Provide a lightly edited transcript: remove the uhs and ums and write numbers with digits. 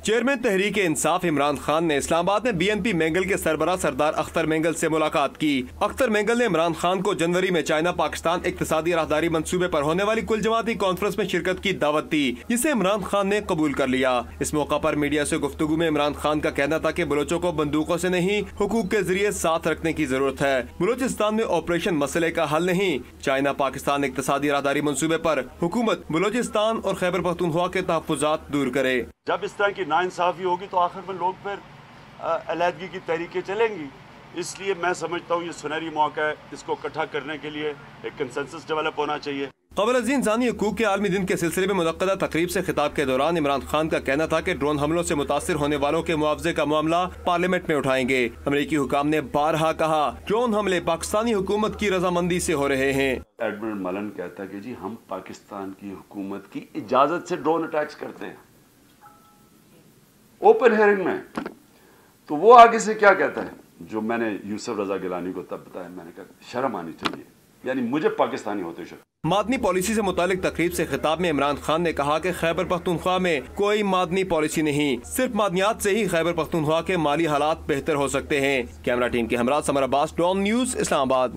Chairman Tehreek Insaf Imran Khan ने इस्लामाबाद में BNP mangle के सरबराह सरदार अख्तर मैंगल से मुलाकात की। अख्तर मैंगल ने इमरान खान को जनवरी में चाइना पाकिस्तान इक्तिसादी राहदारी मंसूबे पर होने वाली कुल जमाती कॉन्फ्रेंस में शिरकत की दावत दी, जिसे इमरान खान ने कबूल कर लिया। इस मौका पर मीडिया से गुफ्तगू में इमरान खान का कहना था कि बलोचों को बंदूकों से नहीं, हुकूक के जरिए साथ रखने की जरूरत है। बलूचिस्तान में ऑपरेशन मसले का हल नहीं। चाइना पाकिस्तान इक्तिसादी राहदारी मंसूबे पर हुकूमत बलूचिस्तान और खैबर पख्तूनख्वा के तहफ्फुज़ात दूर करे। जब इस तरह की नाइंसाफी होगी तो आखिर में लोग फिर अलहदगी की तहरीकें चलेंगी। इसलिए मैं समझता हूँ ये सुनहरी मौका है, इसको इकट्ठा करने के लिए एक कंसेंसस डेवलप होना चाहिए। क़ब्ल अज़ इंसानी हकूक़ के आलमी दिन के सिलसिले में मुनक्कदा तकरीब से खिताब के दौरान इमरान खान का कहना था कि ड्रोन हमलों से मुतासिर होने वालों के मुआवजे का मामला पार्लियामेंट में उठाएंगे। अमरीकी हुकाम ने बारहा कहा ड्रोन हमले पाकिस्तानी हुकूमत की रजामंदी से हो रहे हैं। एडमिरल मलन कहता है कि जी हम पाकिस्तान की हुकूमत की इजाजत से ड्रोन अटैक्स करते हैं ओपन हेयरिंग में। तो वो आगे से क्या कहता है, जो मैंने यूसुफ रजा गिलानी को तब बताया, मैंने कहा शर्म आनी चाहिए, यानी मुझे पाकिस्तानी होते शर्म। मादनी पॉलिसी से मुतालिक तकरीब से खिताब में इमरान खान ने कहा कि खैबर पख्तूनख्वा में कोई मादनी पॉलिसी नहीं, सिर्फ मादनियात से ही खैबर पख्तूनख्वा के माली हालात बेहतर हो सकते हैं। कैमरा टीम के हमरा समर अब्बास, डॉन न्यूज़, इस्लामाबाद।